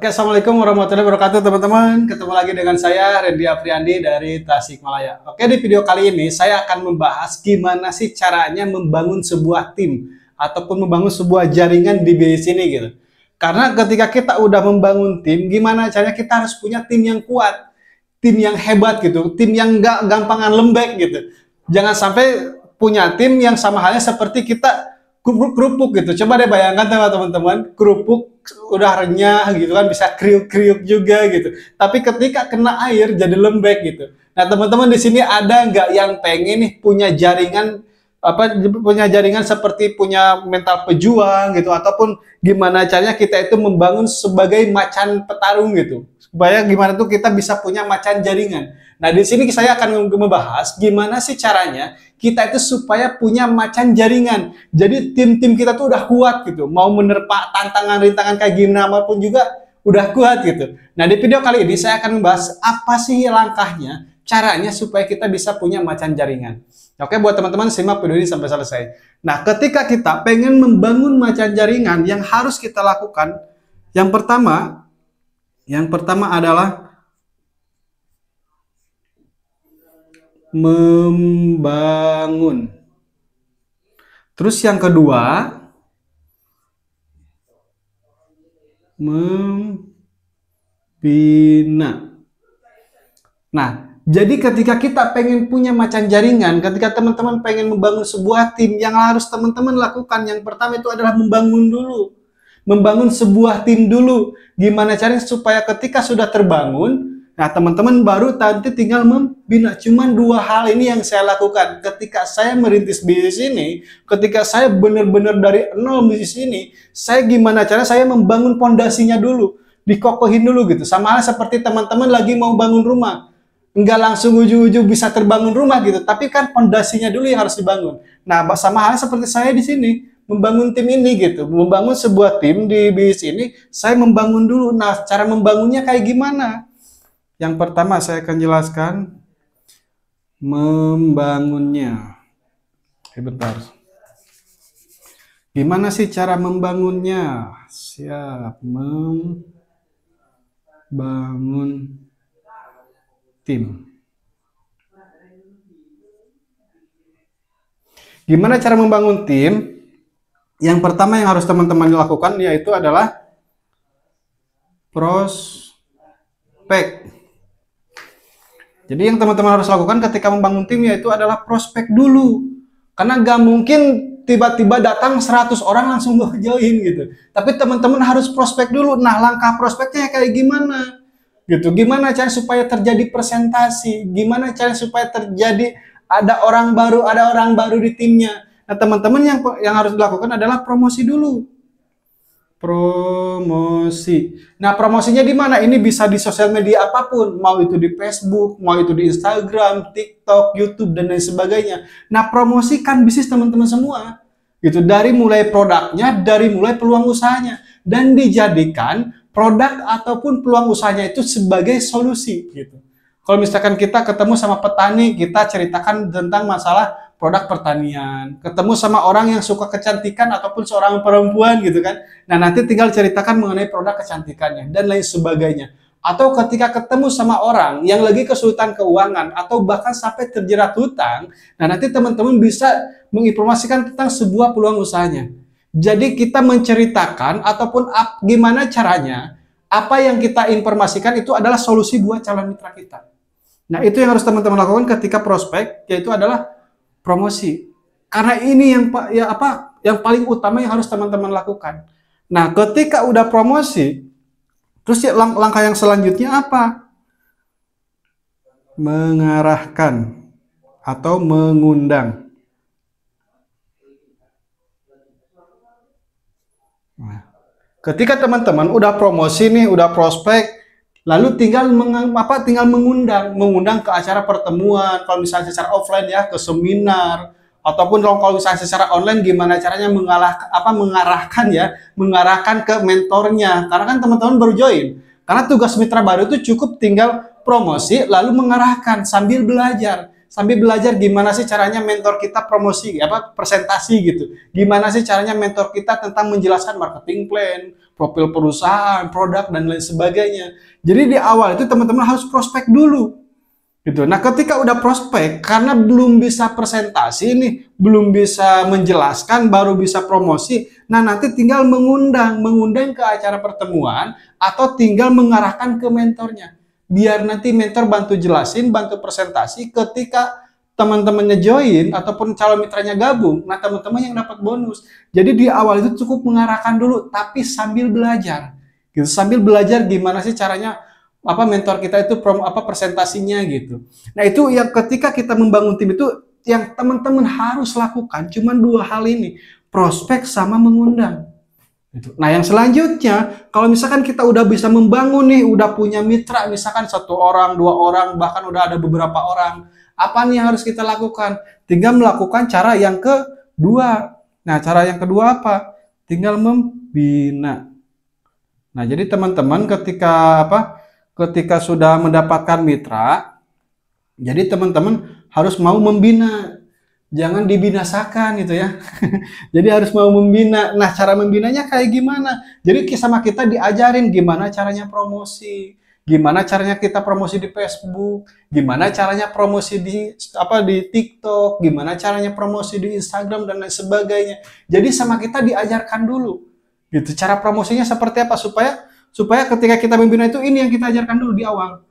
Oke, Assalamualaikum warahmatullahi wabarakatuh teman-teman. Ketemu lagi dengan saya, Randy Afriandi dari Tasikmalaya. Oke, di video kali ini saya akan membahas gimana sih caranya membangun sebuah tim ataupun membangun sebuah jaringan di bisnis ini gitu. Karena ketika kita udah membangun tim, gimana caranya kita harus punya tim yang kuat, tim yang hebat gitu, tim yang nggak gampangan lembek gitu. Jangan sampai punya tim yang sama halnya seperti kita kerupuk gitu. Coba deh bayangkan teman-teman, kerupuk udah renyah gitu kan, bisa kriuk-kriuk juga gitu. Tapi ketika kena air jadi lembek gitu. Nah, teman-teman di sini ada nggak yang pengen nih punya jaringan seperti punya mental pejuang gitu, ataupun gimana caranya kita itu membangun sebagai macan petarung gitu. Supaya gimana tuh kita bisa punya macan jaringan. Nah, di sini saya akan membahas gimana sih caranya kita itu supaya punya macan jaringan. Jadi tim-tim kita tuh udah kuat gitu. Mau menerpa tantangan-rintangan kayak gimana pun juga udah kuat gitu. Nah, di video kali ini saya akan membahas apa sih langkahnya, caranya supaya kita bisa punya macan jaringan. Oke, buat teman-teman simak video ini sampai selesai. Nah, ketika kita pengen membangun macan jaringan, yang harus kita lakukan, yang pertama adalah membangun. Terus yang kedua, membina. Nah, jadi ketika kita pengen punya macan jaringan, ketika teman-teman pengen membangun sebuah tim, yang harus teman-teman lakukan, yang pertama itu adalah membangun dulu. Membangun sebuah tim dulu. Gimana caranya supaya ketika sudah terbangun, nah teman-teman baru nanti tinggal membina. Cuman dua hal ini yang saya lakukan. Ketika saya merintis bisnis ini, ketika saya benar-benar dari nol bisnis ini, saya gimana caranya saya membangun pondasinya dulu. Dikokohin dulu gitu. Sama halnya seperti teman-teman lagi mau bangun rumah. Enggak langsung ujung-ujung bisa terbangun rumah gitu. Tapi kan pondasinya dulu yang harus dibangun. Nah, sama halnya seperti saya di sini. Membangun tim ini gitu, membangun sebuah tim di bisnis ini, saya membangun dulu. Nah, cara membangunnya kayak gimana? Yang pertama saya akan jelaskan membangunnya. Bentar. Gimana sih cara membangunnya? Siap, membangun tim. Gimana cara membangun tim? Yang pertama yang harus teman-teman lakukan yaitu adalah prospek. Jadi yang teman-teman harus lakukan ketika membangun tim yaitu adalah prospek dulu. Karena nggak mungkin tiba-tiba datang 100 orang langsung join gitu. Tapi teman-teman harus prospek dulu. Nah, langkah prospeknya kayak gimana? Gitu. Gimana cara supaya terjadi presentasi? Gimana cara supaya terjadi ada orang baru di timnya? Nah, teman-teman yang harus dilakukan adalah promosi dulu. Promosi. Nah, promosinya di mana? Ini bisa di sosial media apapun, mau itu di Facebook, mau itu di Instagram, TikTok, YouTube dan lain sebagainya. Nah, promosikan bisnis teman-teman semua. Gitu, dari mulai produknya, dari mulai peluang usahanya, dan dijadikan produk ataupun peluang usahanya itu sebagai solusi gitu. Kalau misalkan kita ketemu sama petani, kita ceritakan tentang masalah produk pertanian, ketemu sama orang yang suka kecantikan ataupun seorang perempuan gitu kan. Nah, nanti tinggal ceritakan mengenai produk kecantikannya dan lain sebagainya. Atau ketika ketemu sama orang yang lagi kesulitan keuangan atau bahkan sampai terjerat hutang, nah nanti teman-teman bisa menginformasikan tentang sebuah peluang usahanya. Jadi kita menceritakan ataupun gimana caranya, apa yang kita informasikan itu adalah solusi buat calon mitra kita. Nah, itu yang harus teman-teman lakukan ketika prospek, yaitu adalah promosi. Karena ini yang paling utama yang harus teman-teman lakukan. Nah, ketika udah promosi, terus ya langkah yang selanjutnya apa? Mengarahkan atau mengundang. Nah, ketika teman-teman udah promosi nih, udah prospek, lalu tinggal mengundang ke acara pertemuan, kalau misalnya secara offline ya, ke seminar, ataupun kalau misalnya secara online gimana caranya mengarahkan ke mentornya. Karena kan teman-teman baru join. Karena tugas mitra baru itu cukup tinggal promosi lalu mengarahkan sambil belajar. Sambil belajar gimana sih caranya mentor kita promosi presentasi gitu. Gimana sih caranya mentor kita tentang menjelaskan marketing plan, profil perusahaan, produk, dan lain sebagainya. Jadi di awal itu teman-teman harus prospek dulu. Gitu. Nah, ketika udah prospek, karena belum bisa presentasi nih, belum bisa menjelaskan, baru bisa promosi, nah nanti tinggal mengundang ke acara pertemuan, atau tinggal mengarahkan ke mentornya. Biar nanti mentor bantu jelasin, bantu presentasi, ketika teman-temannya join, ataupun calon mitranya gabung, nah teman-teman yang dapat bonus. Jadi di awal itu cukup mengarahkan dulu, tapi sambil belajar. Gitu. Sambil belajar gimana sih caranya mentor kita itu presentasinya gitu. Nah, itu yang ketika kita membangun tim itu yang teman-teman harus lakukan cuma 2 hal ini, prospek sama mengundang. Gitu. Nah, yang selanjutnya, kalau misalkan kita udah bisa membangun nih, udah punya mitra, misalkan 1 orang, 2 orang, bahkan udah ada beberapa orang, apa nih yang harus kita lakukan? Tinggal melakukan cara yang kedua. Nah, cara yang kedua apa? Tinggal membina. Nah, jadi teman-teman ketika sudah mendapatkan mitra, jadi teman-teman harus mau membina, jangan dibinasakan gitu ya. Jadi harus mau membina. Nah, cara membinanya kayak gimana? Jadi sama kita diajarin gimana caranya promosi, gimana caranya kita promosi di Facebook, gimana caranya promosi di TikTok, gimana caranya promosi di Instagram dan lain sebagainya. Jadi sama kita diajarkan dulu. Gitu. Cara promosinya seperti apa supaya ketika kita membina itu ini yang kita ajarkan dulu di awal,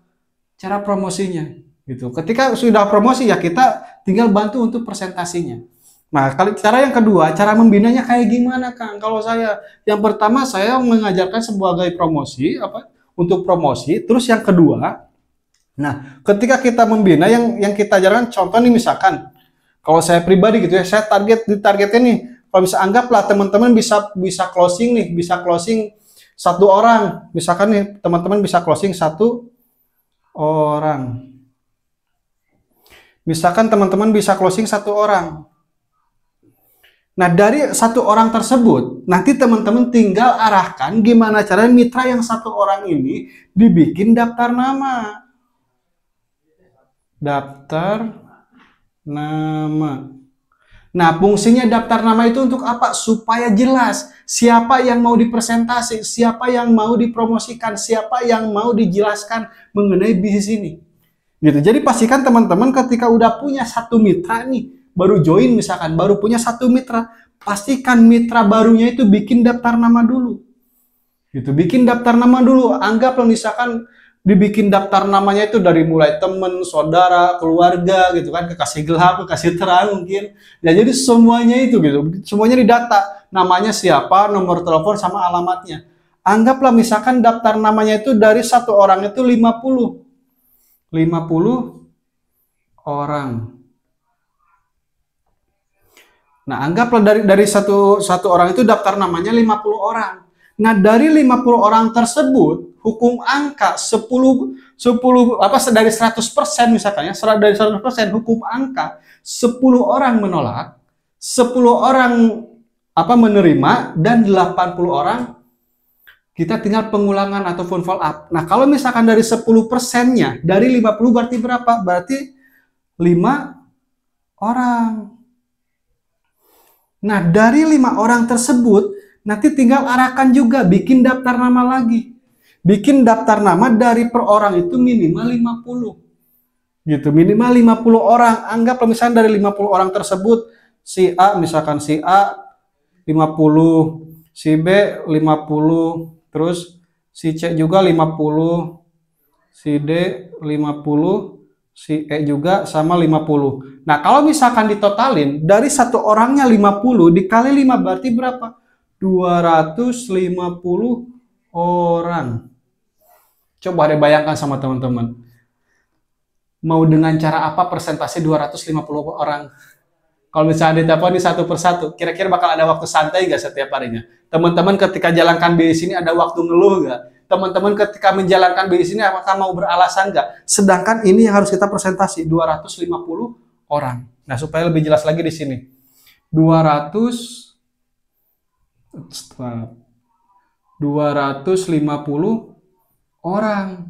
cara promosinya gitu. Ketika sudah promosi ya kita tinggal bantu untuk presentasinya. Nah, cara yang kedua, cara membinanya kayak gimana, Kang? Kalau saya, yang pertama saya mengajarkan sebagai promosi untuk promosi. Terus yang kedua, nah ketika kita membina yang kita ajarkan, contoh nih misalkan kalau saya pribadi gitu ya, saya targetnya nih, kalau bisa anggaplah teman-teman bisa closing nih, bisa closing 1 orang, misalkan nih teman-teman bisa closing 1 orang. Misalkan teman-teman bisa closing 1 orang. Nah, dari 1 orang tersebut, nanti teman-teman tinggal arahkan gimana caranya mitra yang 1 orang ini dibikin daftar nama. Daftar nama. Nah, fungsinya daftar nama itu untuk apa? Supaya jelas siapa yang mau dipresentasi, siapa yang mau dipromosikan, siapa yang mau dijelaskan mengenai bisnis ini. Gitu. Jadi pastikan teman-teman ketika udah punya 1 mitra nih, baru join misalkan, baru punya 1 mitra, pastikan mitra barunya itu bikin daftar nama dulu. Gitu. Bikin daftar nama dulu. Anggaplah misalkan dibikin daftar namanya itu dari mulai teman, saudara, keluarga gitu kan, kekasih gelap, kekasih terang mungkin. Ya jadi semuanya itu gitu. Semuanya didata. Namanya siapa, nomor telepon sama alamatnya. Anggaplah misalkan daftar namanya itu dari 1 orang itu 50 orang. Nah, anggaplah dari satu orang itu daftar namanya 50 orang. Nah, dari 50 orang tersebut, hukum angka 10 dari 100% misalkan ya, dari 100% hukum angka 10 orang menolak, 10 orang menerima, dan 80 orang kita tinggal pengulangan ataupun follow up. Nah, kalau misalkan dari 10%-nya, dari 50 berarti berapa? Berarti 5 orang. Nah, dari 5 orang tersebut, nanti tinggal arahkan juga, bikin daftar nama lagi. Bikin daftar nama dari per orang itu minimal 50. Gitu, minimal 50 orang. Anggap misalnya dari 50 orang tersebut, si A, misalkan si A 50, si B 50, terus si C juga 50, si D 50, si E juga sama 50. Nah, kalau misalkan ditotalin, dari 1 orangnya 50, dikali 5 berarti berapa? 250 orang. Coba deh bayangkan sama teman-teman. Mau dengan cara apa presentasi 250 orang? Kalau misalnya ditelepon di 1 persatu, kira-kira bakal ada waktu santai nggak setiap harinya? Teman-teman ketika jalankan bisnis ini ada waktu ngeluh nggak? Teman-teman ketika menjalankan bisnis ini apakah mau beralasan nggak? Sedangkan ini yang harus kita presentasi 250 orang. Nah, supaya lebih jelas lagi di sini. 250 orang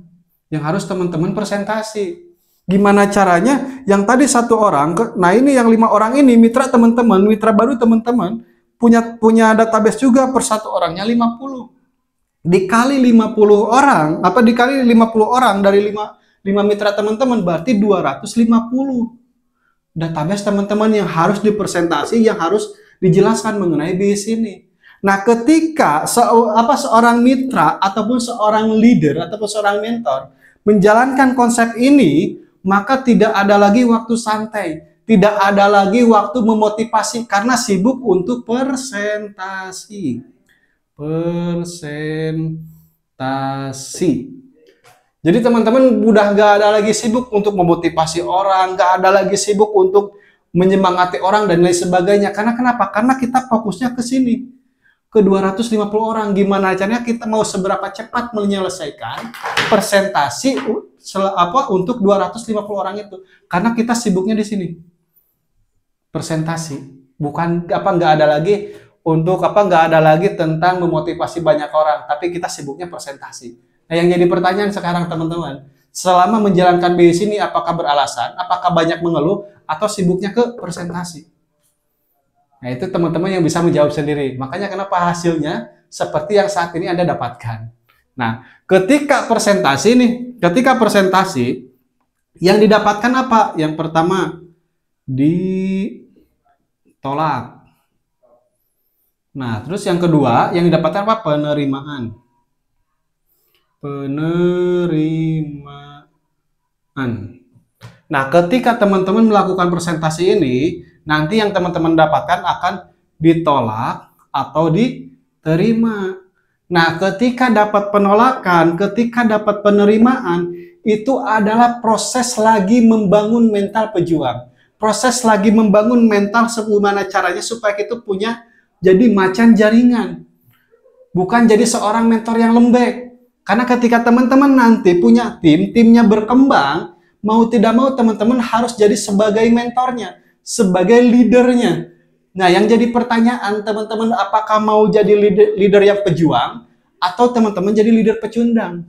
yang harus teman-teman presentasi. Gimana caranya? Yang tadi 1 orang, nah ini yang 5 orang ini mitra teman-teman, mitra baru teman-teman punya database juga per 1 orangnya 50. dikali 50 orang, apa dikali 50 orang dari 5 mitra teman-teman, berarti 250 database teman-teman yang harus dipresentasi, yang harus dijelaskan mengenai BIS ini. Nah, ketika seorang mitra ataupun seorang leader ataupun seorang mentor menjalankan konsep ini, maka tidak ada lagi waktu santai, tidak ada lagi waktu memotivasi karena sibuk untuk presentasi. Jadi teman-teman udah gak ada lagi sibuk untuk memotivasi orang, gak ada lagi sibuk untuk menyemangati orang dan lain sebagainya. Karena kenapa? Karena kita fokusnya ke sini, ke 250 orang. Gimana caranya kita mau seberapa cepat menyelesaikan presentasi untuk 250 orang itu? Karena kita sibuknya di sini, presentasi. Bukan nggak ada lagi untuk nggak ada lagi tentang memotivasi banyak orang, tapi kita sibuknya presentasi. Nah, yang jadi pertanyaan sekarang teman-teman, selama menjalankan BIS ini apakah beralasan, apakah banyak mengeluh, atau sibuknya ke presentasi? Nah, itu teman-teman yang bisa menjawab sendiri. Makanya kenapa hasilnya seperti yang saat ini Anda dapatkan. Nah, ketika presentasi yang didapatkan apa? Yang pertama, ditolak. Nah, terus yang kedua, yang didapatkan apa? Penerimaan. Nah, ketika teman-teman melakukan presentasi ini, nanti yang teman-teman dapatkan akan ditolak atau diterima. Nah, ketika dapat penolakan, ketika dapat penerimaan, itu adalah proses lagi membangun mental pejuang. Proses lagi membangun mental bagaimana caranya supaya kita punya jadi macan jaringan. Bukan jadi seorang mentor yang lembek. Karena ketika teman-teman nanti punya timnya berkembang, mau tidak mau teman-teman harus jadi sebagai mentornya, sebagai leadernya. Nah, yang jadi pertanyaan teman-teman, apakah mau jadi leader yang pejuang, atau teman-teman jadi leader pecundang?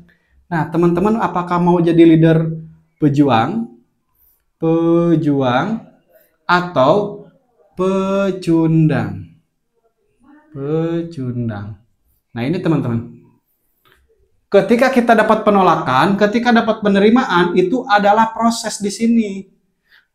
Nah, teman-teman apakah mau jadi leader pejuang, atau pecundang? Nah, ini teman-teman. Ketika kita dapat penolakan, ketika dapat penerimaan, itu adalah proses di sini.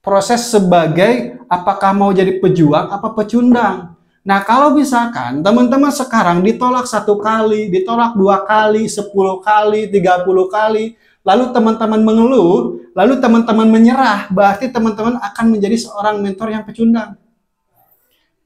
Proses sebagai apakah mau jadi pejuang apa pecundang. Nah, kalau misalkan teman-teman sekarang ditolak 1 kali, ditolak 2 kali, 10 kali, 30 kali, lalu teman-teman mengeluh, lalu teman-teman menyerah, berarti teman-teman akan menjadi seorang mentor yang pecundang.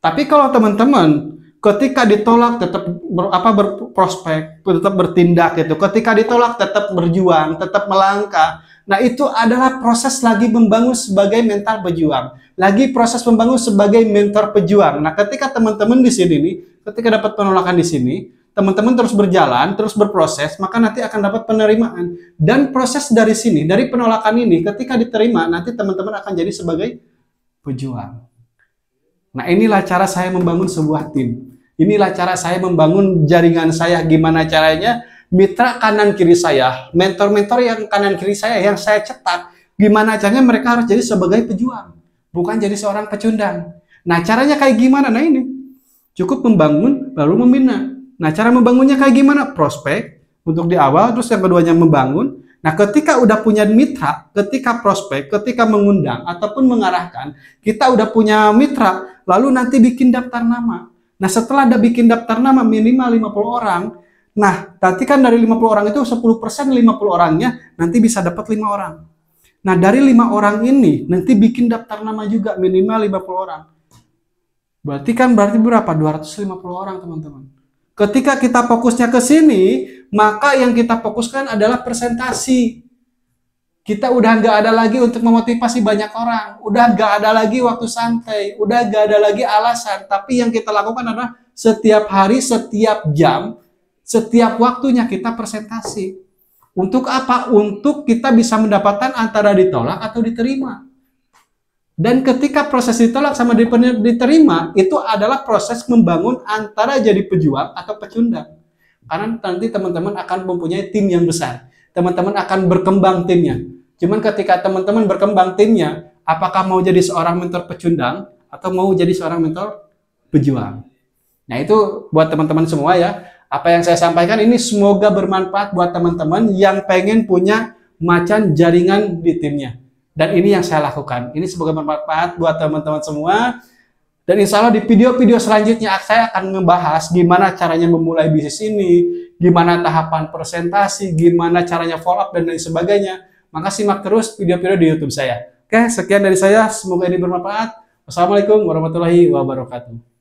Tapi kalau teman-teman ketika ditolak tetap berprospek, tetap bertindak gitu. Ketika ditolak tetap berjuang, tetap melangkah. Nah, itu adalah proses lagi membangun sebagai mental pejuang. Lagi proses membangun sebagai mentor pejuang. Nah, ketika teman-teman di sini nih, ketika dapat penolakan di sini, teman-teman terus berjalan, terus berproses, maka nanti akan dapat penerimaan. Dan proses dari sini, dari penolakan ini, ketika diterima, nanti teman-teman akan jadi sebagai pejuang. Nah, inilah cara saya membangun sebuah tim. Inilah cara saya membangun jaringan saya. Gimana caranya mitra kanan kiri saya, mentor-mentor yang kanan kiri saya, yang saya cetak, gimana caranya mereka harus jadi sebagai pejuang, bukan jadi seorang pecundang. Nah, caranya kayak gimana? Nah, ini cukup membangun lalu membina. Nah, cara membangunnya kayak gimana? Prospek untuk di awal, terus yang keduanya membangun. Nah, ketika udah punya mitra, ketika prospek, ketika mengundang ataupun mengarahkan, kita udah punya mitra, lalu nanti bikin daftar nama. Nah, setelah ada bikin daftar nama minimal 50 orang, nah, nanti kan dari 50 orang itu 10% 50 orangnya nanti bisa dapat 5 orang. Nah, dari 5 orang ini nanti bikin daftar nama juga minimal 50 orang. Berarti berapa? 250 orang, teman-teman. Ketika kita fokusnya ke sini, maka yang kita fokuskan adalah presentasi. Kita udah nggak ada lagi untuk memotivasi banyak orang. Udah nggak ada lagi waktu santai. Udah nggak ada lagi alasan. Tapi yang kita lakukan adalah setiap hari, setiap jam, setiap waktunya kita presentasi. Untuk apa? Untuk kita bisa mendapatkan antara ditolak atau diterima. Dan ketika proses ditolak sama diterima, itu adalah proses membangun antara jadi pejuang atau pecundang. Karena nanti teman-teman akan mempunyai tim yang besar. Teman-teman akan berkembang timnya. Cuman ketika teman-teman berkembang timnya, apakah mau jadi seorang mentor pecundang atau mau jadi seorang mentor pejuang? Nah, itu buat teman-teman semua ya. Apa yang saya sampaikan ini semoga bermanfaat buat teman-teman yang pengen punya macan jaringan di timnya. Dan ini yang saya lakukan. Ini semoga bermanfaat buat teman-teman semua. Dan insya Allah di video-video selanjutnya saya akan membahas gimana caranya memulai bisnis ini, gimana tahapan presentasi, gimana caranya follow up, dan lain sebagainya. Maka simak terus video-video di YouTube saya. Oke, sekian dari saya. Semoga ini bermanfaat. Wassalamualaikum warahmatullahi wabarakatuh.